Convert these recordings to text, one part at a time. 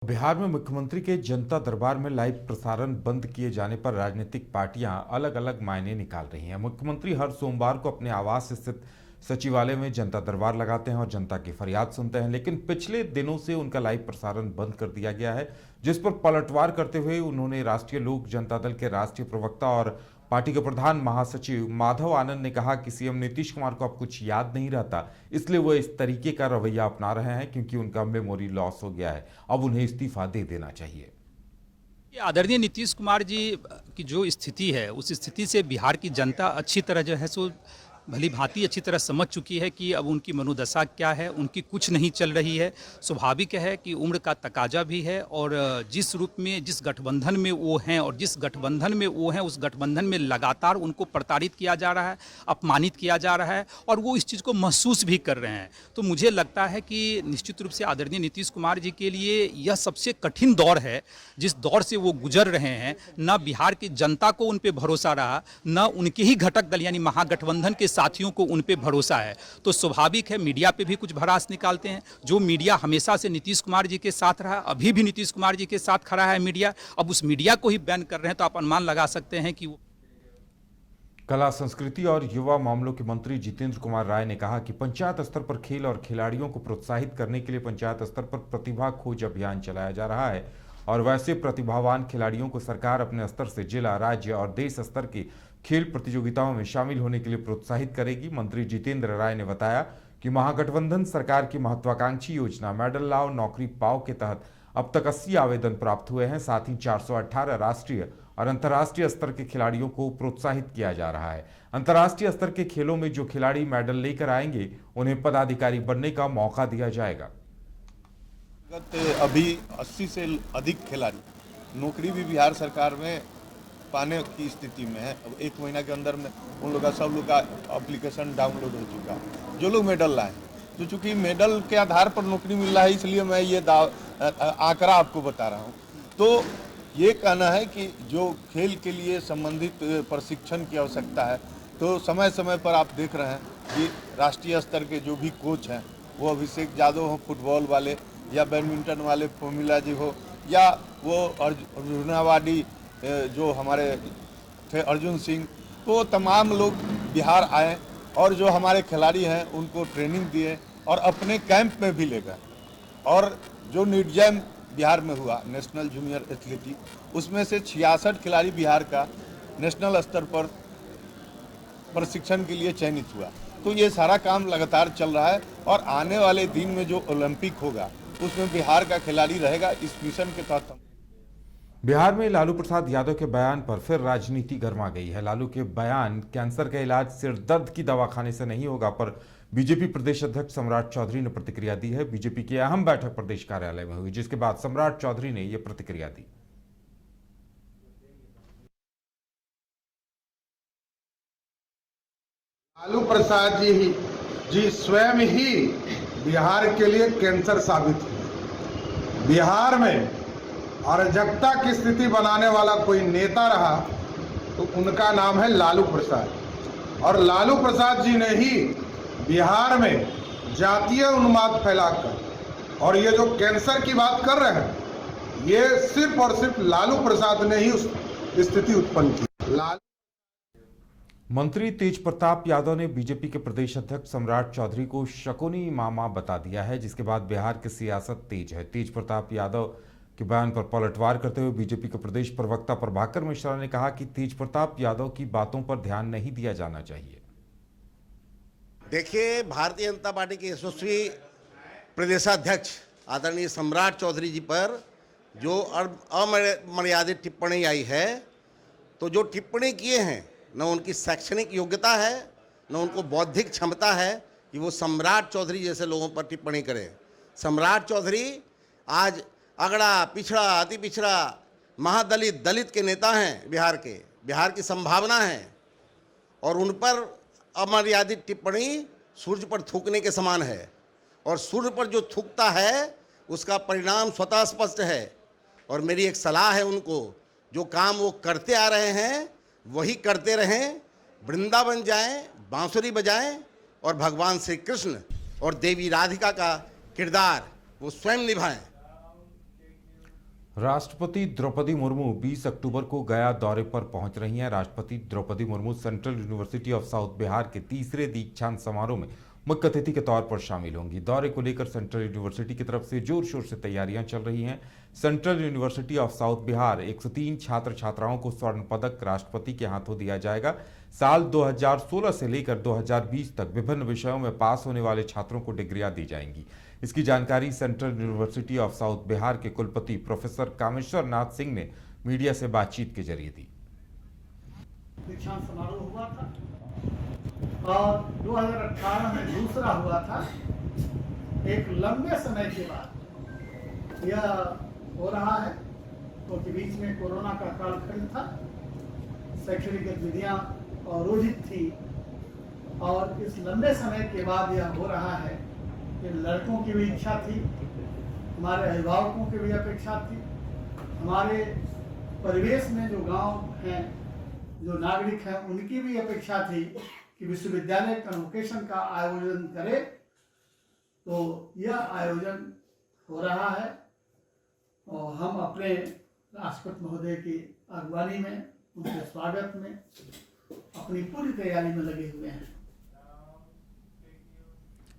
बिहार में मुख्यमंत्री के जनता दरबार में लाइव प्रसारण बंद किए जाने पर राजनीतिक पार्टियां अलग अलग मायने निकाल रही हैं। मुख्यमंत्री हर सोमवार को अपने आवास स्थित सचिवालय में जनता दरबार लगाते हैं और जनता की फरियाद सुनते हैं, लेकिन पिछले दिनों से उनका लाइव प्रसारण बंद कर दिया गया है, जिस पर पलटवार करते हुए उन्होंने राष्ट्रीय लोक जनता दल के राष्ट्रीय प्रवक्ता और पार्टी के प्रधान महासचिव माधव आनंद ने कहा कि सीएम नीतीश कुमार को अब कुछ याद नहीं रहता, इसलिए वो इस तरीके का रवैया अपना रहे हैं क्योंकि उनका मेमोरी लॉस हो गया है। अब उन्हें इस्तीफा दे देना चाहिए। आदरणीय नीतीश कुमार जी की जो स्थिति है, उस स्थिति से बिहार की जनता अच्छी तरह जो है सो भली भांति अच्छी तरह समझ चुकी है कि अब उनकी मनोदशा क्या है, उनकी कुछ नहीं चल रही है। स्वाभाविक है कि उम्र का तकाजा भी है और जिस रूप में जिस गठबंधन में वो हैं और जिस गठबंधन में वो हैं, उस गठबंधन में लगातार उनको प्रताड़ित किया जा रहा है, अपमानित किया जा रहा है और वो इस चीज़ को महसूस भी कर रहे हैं। तो मुझे लगता है कि निश्चित रूप से आदरणीय नीतीश कुमार जी के लिए यह सबसे कठिन दौर है, जिस दौर से वो गुजर रहे हैं। न बिहार की जनता को उन पर भरोसा रहा, न उनके ही घटक दल यानी महागठबंधन के साथियों को उन पे भरोसा है। तो स्वाभाविक है मीडिया पे भी कुछ भड़ास निकालते हैं। जो मीडिया हमेशा से नीतीश कुमार जी के साथ रहा, अभी भी नीतीश कुमार जी के साथ खड़ा है मीडिया, अब उस मीडिया को ही बैन कर रहे हैं, तो आप अनुमान लगा सकते हैं कि वो। कला संस्कृति और युवा मामलों के मंत्री जितेंद्र कुमार राय ने कहा कि पंचायत स्तर पर खेल और खिलाड़ियों को प्रोत्साहित करने के लिए पंचायत स्तर पर प्रतिभा खोज अभियान चलाया जा रहा है और वैसे प्रतिभावान खिलाड़ियों को सरकार अपने स्तर से जिला, राज्य और देश स्तर की खेल प्रतियोगिताओं में शामिल होने के लिए प्रोत्साहित करेगी। मंत्री जितेंद्र राय ने बताया कि महागठबंधन सरकार की महत्वाकांक्षी योजना मेडल लाओ नौकरी पाओ के तहत अब तक 80 आवेदन प्राप्त हुए हैं। साथ ही 418 राष्ट्रीय और अंतर्राष्ट्रीय स्तर के खिलाड़ियों को प्रोत्साहित किया जा रहा है। अंतर्राष्ट्रीय स्तर के खेलों में जो खिलाड़ी मेडल लेकर आएंगे उन्हें पदाधिकारी बनने का मौका दिया जाएगा। अभी 80 से अधिक खिलाड़ी नौकरी भी बिहार सरकार में पाने की स्थिति में है। अब 1 महीना के अंदर में उन लोग का सब लोग का एप्लीकेशन डाउनलोड हो चुका है, जो लोग मेडल लाए। तो चूंकि मेडल के आधार पर नौकरी मिल रहा है, इसलिए मैं ये आंकड़ा आपको बता रहा हूँ। तो ये कहना है कि जो खेल के लिए संबंधित प्रशिक्षण की आवश्यकता है, तो समय समय पर आप देख रहे हैं कि राष्ट्रीय स्तर के जो भी कोच हैं, वो अभिषेक यादव हो फुटबॉल वाले, या बैडमिंटन वाले फॉर्मूला जी हो, या वो अर्जुनावाड़ी जो हमारे थे अर्जुन सिंह, तो तमाम लोग बिहार आए और जो हमारे खिलाड़ी हैं उनको ट्रेनिंग दिए और अपने कैंप में भी ले गए। और जो निर्जय बिहार में हुआ नेशनल जूनियर एथलेटिक, उसमें से 66 खिलाड़ी बिहार का नेशनल स्तर पर प्रशिक्षण के लिए चयनित हुआ। तो ये सारा काम लगातार चल रहा है और आने वाले दिन में जो ओलंपिक होगा उसमें बिहार का खिलाड़ी रहेगा। इस मिशन के तहत बिहार में लालू प्रसाद यादव के बयान पर फिर राजनीति गर्मा गई है। लालू के बयान कैंसर का इलाज सिर दर्द की दवाखाने से नहीं होगा पर बीजेपी प्रदेश अध्यक्ष सम्राट चौधरी ने प्रतिक्रिया दी है। बीजेपी की अहम बैठक प्रदेश कार्यालय में हुई, जिसके बाद सम्राट चौधरी ने यह प्रतिक्रिया दी। लालू प्रसाद जी स्वयं ही बिहार के लिए कैंसर साबित हुए। बिहार में अराजकता की स्थिति बनाने वाला कोई नेता रहा तो उनका नाम है लालू प्रसाद। और लालू प्रसाद जी ने ही बिहार में जातीय उन्माद फैलाकर और ये जो कैंसर की बात कर रहे हैं, ये सिर्फ और सिर्फ लालू प्रसाद ने ही उस स्थिति उत्पन्न की। मंत्री तेज प्रताप यादव ने बीजेपी के प्रदेश अध्यक्ष सम्राट चौधरी को शकुनी मामा बता दिया है, जिसके बाद बिहार की सियासत तेज है। तेज प्रताप यादव के बयान पर पलटवार करते हुए बीजेपी के प्रदेश प्रवक्ता प्रभाकर मिश्रा ने कहा कि तेज प्रताप यादव की बातों पर ध्यान नहीं दिया जाना चाहिए। देखिए, भारतीय जनता पार्टी के यशस्वी प्रदेशाध्यक्ष आदरणीय सम्राट चौधरी जी पर जो अमर्यादित टिप्पणी आई है, तो जो टिप्पणी किए हैं न उनकी शैक्षणिक योग्यता है न उनको बौद्धिक क्षमता है कि वो सम्राट चौधरी जैसे लोगों पर टिप्पणी करें। सम्राट चौधरी आज अगड़ा पिछड़ा अति पिछड़ा महादलित दलित के नेता हैं बिहार की संभावना है और उन पर अमर्यादित टिप्पणी सूर्य पर थूकने के समान है और सूर्य पर जो थूकता है उसका परिणाम स्वतः स्पष्ट है। और मेरी एक सलाह है उनको, जो काम वो करते आ रहे हैं वही करते रहें, वृंदावन जाएं, बांसुरी बजाएं और भगवान श्री कृष्ण और देवी राधिका का किरदार वो स्वयं निभाएं। राष्ट्रपति द्रौपदी मुर्मू 20 अक्टूबर को गया दौरे पर पहुंच रही हैं। राष्ट्रपति Droupadi Murmu central university of south Bihar के तीसरे दीक्षांत समारोह में मुख्य अतिथि के तौर पर शामिल होंगी। दौरे को लेकर सेंट्रल यूनिवर्सिटी की तरफ से जोर शोर से तैयारियां चल रही हैं। Central university of south Bihar 103 छात्र छात्राओं को स्वर्ण पदक राष्ट्रपति के हाथों दिया जाएगा। साल 2016 से लेकर 2020 तक विभिन्न विषयों में पास होने वाले छात्रों को डिग्रियां दी जाएंगी। इसकी जानकारी central university of south Bihar के कुलपति प्रोफेसर कामेश्वर नाथ सिंह ने मीडिया से बातचीत के जरिए दी। दीक्षांत समारोह हुआ था और 2018 में दूसरा हुआ था। एक लंबे समय के बाद यह हो रहा है क्योंकि बीच में कोरोना का कालखंड था, शैक्षणिक गतिविधियां अवरोधित थी और इस लंबे समय के बाद यह हो रहा है। ये लड़कों की भी इच्छा थी, हमारे अभिभावकों की भी अपेक्षा थी, हमारे परिवेश में जो गांव हैं, जो नागरिक हैं, उनकी भी अपेक्षा थी कि विश्वविद्यालय कन्वोकेशन का आयोजन करे। तो यह आयोजन हो रहा है और हम अपने राष्ट्रपति महोदय की अगवानी में, उनके स्वागत में अपनी पूरी तैयारी में लगे हुए हैं।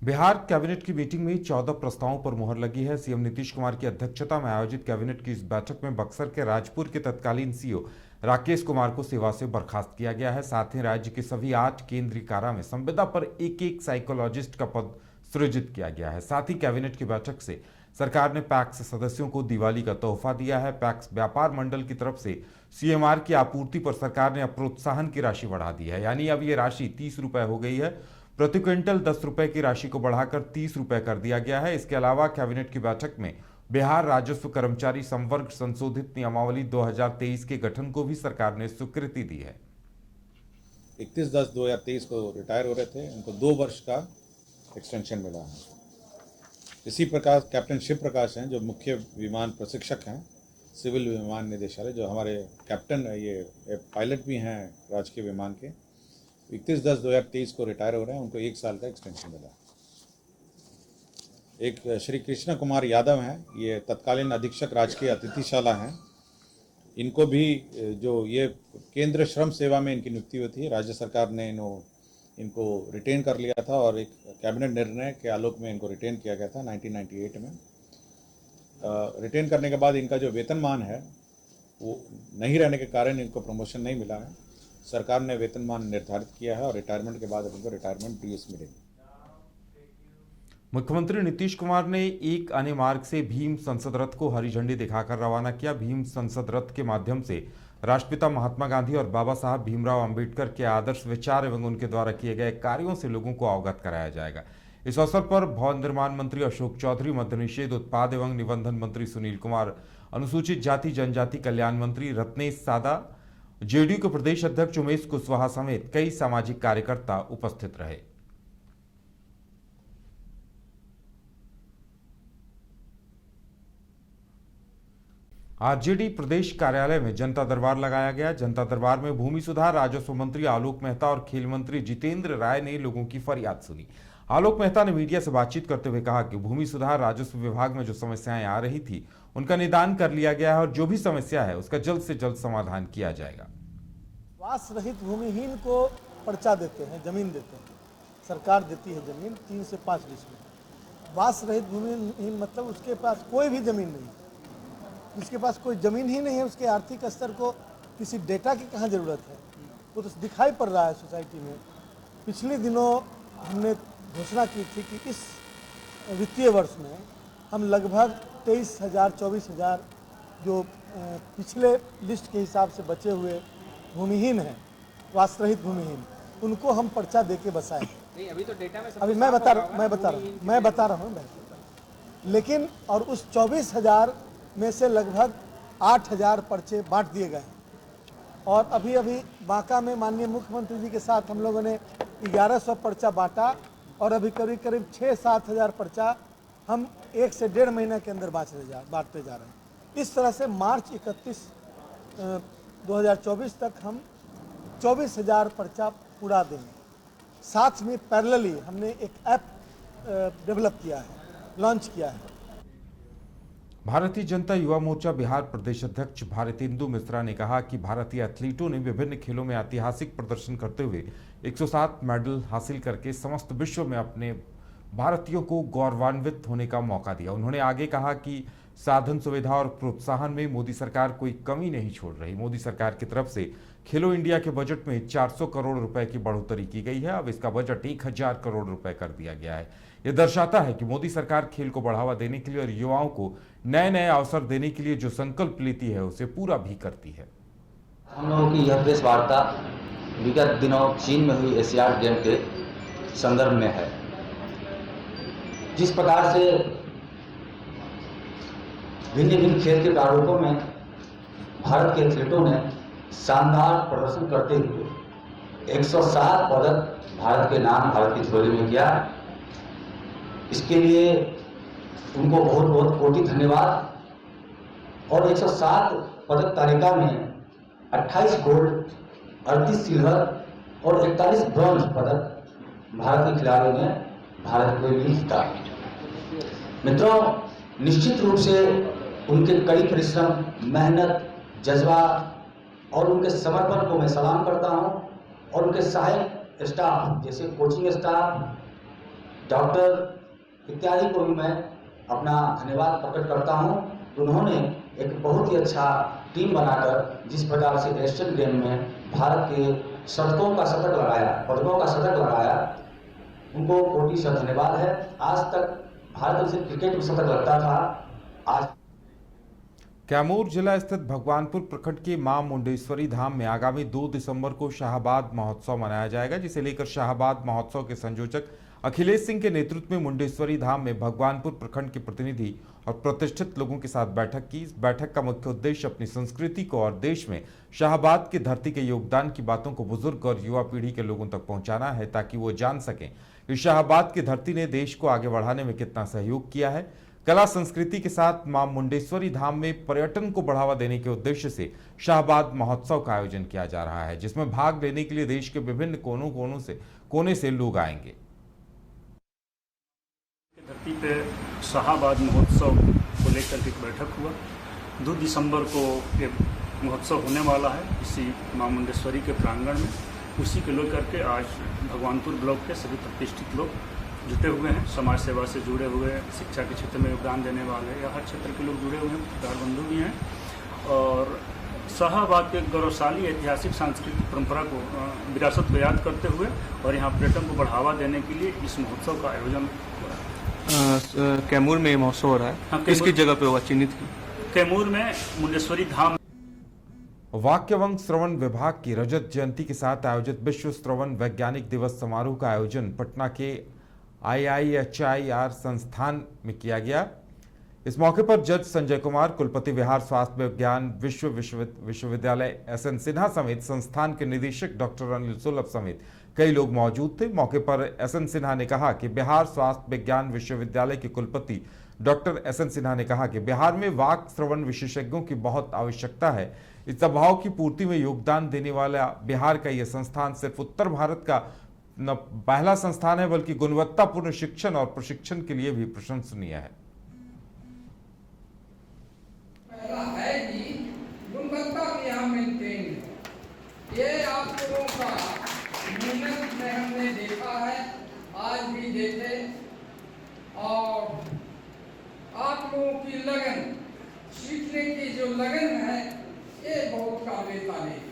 बिहार कैबिनेट की मीटिंग में 14 प्रस्तावों पर मुहर लगी है। सीएम नीतीश कुमार की अध्यक्षता में आयोजित कैबिनेट की इस बैठक में बक्सर के राजपुर के तत्कालीन सीओ राकेश कुमार को सेवा से बर्खास्त किया गया है। साथ ही राज्य के सभी 8 केंद्रीय कारा में संविदा पर एक साइकोलॉजिस्ट का पद सृजित किया गया है। साथ ही कैबिनेट की बैठक से सरकार ने पैक्स सदस्यों को दिवाली का तोहफा दिया है। पैक्स व्यापार मंडल की तरफ से सीएमआर की आपूर्ति पर सरकार ने प्रोत्साहन की राशि बढ़ा दी है, यानी अब ये राशि 30 रुपए हो गई है। प्रति क्विंटल 10 रुपए की राशि को बढ़ाकर 30 रुपए कर दिया गया है। इसके अलावा कैबिनेट की बैठक में बिहार राजस्व कर्मचारी संवर्ग संशोधित नियमावली 2023 के गठन को भी सरकार ने स्वीकृति दी है। 31/10/2023 को रिटायर हो रहे थे, उनको 2 वर्ष का एक्सटेंशन मिला है। इसी प्रकार कैप्टन शिव प्रकाश हैं जो मुख्य विमान प्रशिक्षक हैं सिविल विमान निदेशालय, जो हमारे कैप्टन ये पायलट भी हैं राजकीय विमान के, 31/10/2023 को रिटायर हो रहे हैं, उनको 1 साल का एक्सटेंशन मिला। एक श्री कृष्ण कुमार यादव हैं, ये तत्कालीन अधीक्षक राजकीय अतिथिशाला हैं। इनको भी जो ये केंद्र श्रम सेवा में इनकी नियुक्ति हुई थी, राज्य सरकार ने इनको रिटेन कर लिया था और एक कैबिनेट निर्णय के आलोक में इनको रिटेन किया गया था 1998 में। रिटेन करने के बाद इनका जो वेतनमान है वो नहीं रहने के कारण इनको प्रमोशन नहीं मिला है। सरकार ने वेतनमान निर्धारित किया है और रिटायरमेंट के बाद इनको रिटायरमेंट डीएस मिलेगी। मुख्यमंत्री नीतीश कुमार ने एक अन्य मार्ग से भीम संसद रथ को हरी झंडी दिखाकर रवाना किया। भीम संसद रथ के माध्यम से राष्ट्रपिता महात्मा गांधी और बाबा साहब भीमराव अंबेडकर के आदर्श विचार एवं उनके द्वारा किए गए कार्यों से लोगों को अवगत कराया जाएगा। इस अवसर पर भवन निर्माण मंत्री अशोक चौधरी, मद्य निषेध, उत्पाद एवं निबंधन मंत्री सुनील कुमार, अनुसूचित जाति जनजाति कल्याण मंत्री रत्नेश सादा, जेडीयू के प्रदेश अध्यक्ष उमेश कुशवाहा समेत कई सामाजिक कार्यकर्ता उपस्थित रहे। आरजेडी प्रदेश कार्यालय में जनता दरबार लगाया गया। जनता दरबार में भूमि सुधार, राजस्व मंत्री आलोक मेहता और खेल मंत्री जितेंद्र राय ने लोगों की फरियाद सुनी। आलोक मेहता ने मीडिया से बातचीत करते हुए कहा कि भूमि सुधार राजस्व विभाग में जो समस्याएं आ रही थी उनका निदान कर लिया गया है और जो भी समस्या है उसका जल्द से जल्द समाधान किया जाएगा। वास रहित भूमिहीन को पर्चा देते हैं, जमीन देते हैं, सरकार देती है जमीन 3 से 5 डिसमिल। वास रहित भूमिहीन मतलब उसके पास कोई भी जमीन नहीं, जिसके पास कोई ज़मीन ही नहीं है, उसके आर्थिक स्तर को किसी डेटा की कहाँ ज़रूरत है, वो तो दिखाई पड़ रहा है सोसाइटी में। पिछले दिनों हमने घोषणा की थी कि इस वित्तीय वर्ष में हम लगभग 23,000-24,000 जो पिछले लिस्ट के हिसाब से बचे हुए भूमिहीन हैं, वासरहित भूमिहीन, उनको हम पर्चा दे के बसाए। नहीं, अभी तो डेटा में अभी मैं बता रहा हूँ लेकिन और उस 24,000 में से लगभग 8,000 पर्चे बांट दिए गए हैं और अभी बांका में माननीय मुख्यमंत्री जी के साथ हम लोगों ने 1100 पर्चा बांटा और अभी करीब 6-7 हज़ार पर्चा हम 1 से 1.5 महीने के अंदर बांटते जा रहे हैं। इस तरह से मार्च 31, 2024 तक हम 24,000 पर्चा पूरा देंगे। साथ में पैरेलली हमने एक ऐप डेवलप किया है, लॉन्च किया है। भारतीय जनता युवा मोर्चा बिहार प्रदेश अध्यक्ष भारतेंदु मिश्रा ने कहा कि भारतीय एथलीटों ने विभिन्न खेलों में ऐतिहासिक प्रदर्शन करते हुए 107 मेडल हासिल करके समस्त विश्व में अपने भारतीयों को गौरवान्वित होने का मौका दिया। उन्होंने आगे कहा कि साधन सुविधा और प्रोत्साहन में मोदी सरकार कोई कमी नहीं छोड़ रही। मोदी सरकार की तरफ से खेलो इंडिया के बजट में 400 करोड़ रुपए की बढ़ोतरी की गई है। अब इसका बजट 1000 करोड़ रुपए कर दिया गया है। यह दर्शाता है कि मोदी सरकार खेल को बढ़ावा देने के लिए और युवाओं को नए नए अवसर देने के लिए जो संकल्प लेती है उसे पूरा भी करती है। हम लोगों की यह प्रेस वार्ता विगत दिनों चीन में हुई एशियाड गेम के संदर्भ में है। जिस प्रकार से भिन्न भिन्न खेल के प्रारूपों में भारत के एथलीटों ने शानदार प्रदर्शन करते हुए 107 पदक भारत के नाम, भारत की झोली में किया। इसके लिए उनको बहुत बहुत कोटि धन्यवाद। और 107 पदक तालिका में 28 गोल्ड, 38 सिल्वर और 41 ब्रॉन्ज पदक भारत के खिलाड़ियों ने भारत के लिए जीता। मित्रों, निश्चित रूप से उनके कड़ी परिश्रम, मेहनत, जज्बा और उनके समर्पण को मैं सलाम करता हूं। और उनके सहायक स्टाफ जैसे कोचिंग स्टाफ, डॉक्टर इत्यादि को भी मैं अपना धन्यवाद प्रकट करता हूं। उन्होंने एक बहुत ही अच्छा टीम बनाकर जिस प्रकार से एशियन गेम में भारत के शतकों का शतक लगाया, पदकों का शतक लगाया, उनको कोटि से धन्यवाद है। आज तक भारत सिर्फ क्रिकेट में शतक लगता था, आज कैमूर जिला स्थित भगवानपुर प्रखंड के मां मुंडेश्वरी धाम में आगामी 2 दिसंबर को शाहबाद महोत्सव मनाया जाएगा, जिसे लेकर शाहबाद महोत्सव के संयोजक अखिलेश सिंह के नेतृत्व में मुंडेश्वरी धाम में भगवानपुर प्रखंड के प्रतिनिधि और प्रतिष्ठित लोगों के साथ बैठक की। इस बैठक का मुख्य उद्देश्य अपनी संस्कृति को और देश में शाहबाद की धरती के योगदान की बातों को बुजुर्ग और युवा पीढ़ी के लोगों तक पहुंचाना है, ताकि वो जान सकें कि शाहबाद की धरती ने देश को आगे बढ़ाने में कितना सहयोग किया है। कला संस्कृति के साथ मां मुंडेश्वरी धाम में पर्यटन को बढ़ावा देने के उद्देश्य से शाहबाद महोत्सव का आयोजन किया जा रहा है, जिसमें भाग लेने के लिए देश के विभिन्न कोने से लोग आएंगे। धरती पे शाहबाद महोत्सव को लेकर के एक बैठक हुआ। 2 दिसंबर को एक महोत्सव होने वाला है इसी मां मुंडेश्वरी के प्रांगण में। उसी को लेकर के आज भगवानपुर ब्लॉक के सभी प्रतिष्ठित लोग जुटे हुए हैं। समाज सेवा से जुड़े हुए, शिक्षा के क्षेत्र में योगदान देने वाले या हर क्षेत्र के लोग जुड़े हुए हैं, पत्रकार बंधु भी हैं। और शाहबाद के गौरवशाली ऐतिहासिक सांस्कृतिक परंपरा को, विरासत को याद करते हुए और यहाँ पर्यटन को बढ़ावा देने के लिए इस महोत्सव का आयोजन हो रहा है। कैमूर में महोत्सव हो रहा है। हाँ, किसकी जगह पे होगा चिन्हित की? कैमूर में मुंडेश्वरी धाम। वाक्य एवं श्रवण विभाग की रजत जयंती के साथ आयोजित विश्व श्रवण वैज्ञानिक दिवस समारोह का आयोजन पटना के IIHIR संस्थान में किया गया। इस मौके पर जज संजय कुमार, कुलपति बिहार स्वास्थ्य विज्ञान विश्वविद्यालय SN सिन्हा समेत संस्थान के निदेशक डॉक्टर अनिल सुलभ समेत कई लोग मौजूद थे। मौके पर SN सिन्हा ने कहा कि बिहार स्वास्थ्य विज्ञान विश्वविद्यालय के कुलपति डॉक्टर SN सिन्हा ने कहा कि बिहार में वाक श्रवण विशेषज्ञों की बहुत आवश्यकता है। इस अभाव की पूर्ति में योगदान देने वाला बिहार का यह संस्थान सिर्फ उत्तर भारत का न पहला संस्थान है, बल्कि गुणवत्तापूर्ण शिक्षण और प्रशिक्षण के लिए भी प्रशंसनीय है। पहला है कि गुणवत्ता की यहाँ मेंटेन, ये आप लोगों का मेहनत में हमने देखा है, आज भी देखे। और आप लोगों की लगन, सीखने की जो लगन है, ये बहुत काबिल तारीफ।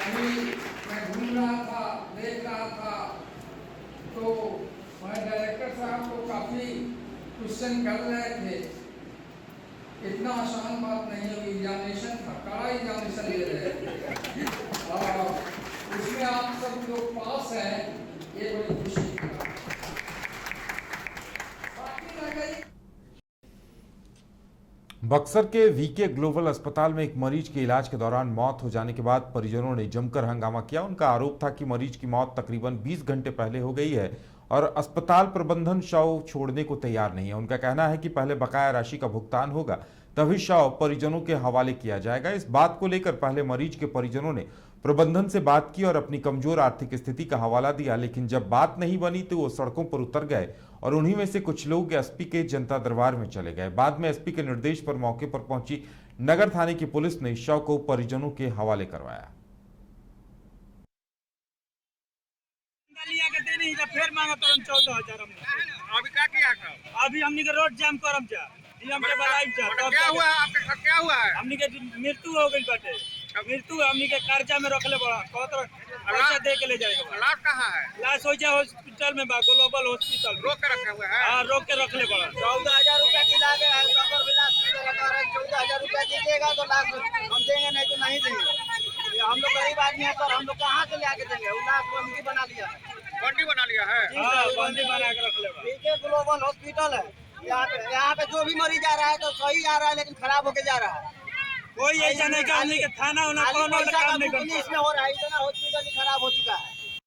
अभी मैं घूम रहा था, देख रहा था, तो हमारे डायरेक्टर साहब को काफ़ी क्वेश्चन कर रहे थे। इतना आसान बात नहीं है, एग्जामिनेशन था, कड़ा एग्जामिनेशन ले रहे थे और उसमें आप सब लोग पास हैं, ये बड़ी खुशी की बात। बक्सर के VK ग्लोबल अस्पताल में एक मरीज के इलाज के दौरान मौत हो जाने के बाद परिजनों ने जमकर हंगामा किया। उनका आरोप था कि मरीज की मौत तकरीबन 20 घंटे पहले हो गई है और अस्पताल प्रबंधन शव छोड़ने को तैयार नहीं है। उनका कहना है कि पहले बकाया राशि का भुगतान होगा, तभी शव परिजनों के हवाले किया जाएगा। इस बात को लेकर पहले मरीज के परिजनों ने प्रबंधन से बात की और अपनी कमजोर आर्थिक स्थिति का हवाला दिया, लेकिन जब बात नहीं बनी तो वो सड़कों पर उतर गए और उन्हीं में से कुछ लोग एसपी के जनता दरबार में चले गए। बाद में एसपी के निर्देश पर मौके पर पहुंची नगर थाने की पुलिस ने शव को परिजनों के हवाले करवाया। फिर मांगा तुरंत 14,000 अभी क्या किया? अभी हमने के रोड जाम करम जा हमके बलाई जा तो क्या हुआ? आपके साथ क्या हुआ है? हमने के मृत्यु हो गई बाटे, मृत्यु हमने के कर्जा में रखले बड़ा बहुत पैसा दे के ले जाएगा। लाश कहां है? लाश हो जा हॉस्पिटल में बा, ग्लोबल हॉस्पिटल रोक के रखे हुए हैं। हां रोक के रखले बड़ा। 14,000 रुपया की लागे है, सफर विलास में बता रहे 14,000 रुपया दीजिएगा तो लाश हम देंगे, नहीं तो नहीं देंगे। हम लोग गरीब आदमी है सर, हम लोग कहां से लेके देंगे? वो लाश बंदी बना लिया है, बंदी बना लिया है। हां बंदी बना के रख ले बा। ये ग्लोबल हॉस्पिटल है, यहाँ पे जो भी मरीज आ रहा है तो सही आ रहा है, लेकिन खराब होके जा रहा है। कोई ऐसा नहीं करने के थाना होना कौन काम नहीं करता। इसमें हो रहा है, इतना हॉस्पिटल खराब हो चुका है।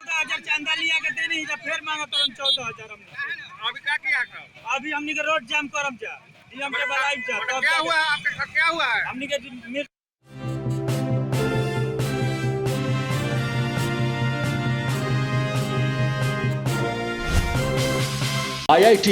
14,000 चंदा लिया के देने ही फिर मांगा तुरंत 14,000 हमने। अभी क्या किया? अभी हमने के रोड जाम करम जा डीएम के बलाई जा तो क्या हुआ? आपके साथ क्या हुआ है? हमने के IIT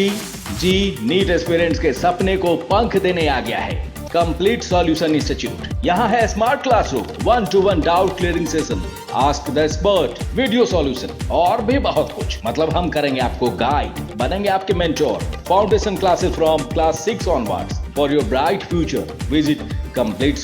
जी नीट एस्पिरेंट्स के सपने को पंख देने आ गया है कंप्लीट सॉल्यूशन इंस्टीट्यूट। यहाँ है smart classroom, 1-to-1 doubt clearing session, ask the expert, video solution और भी बहुत कुछ। मतलब हम करेंगे आपको गाइड, बनेंगे आपके mentor. Foundation classes from class 6 onwards for your bright future. Visit complete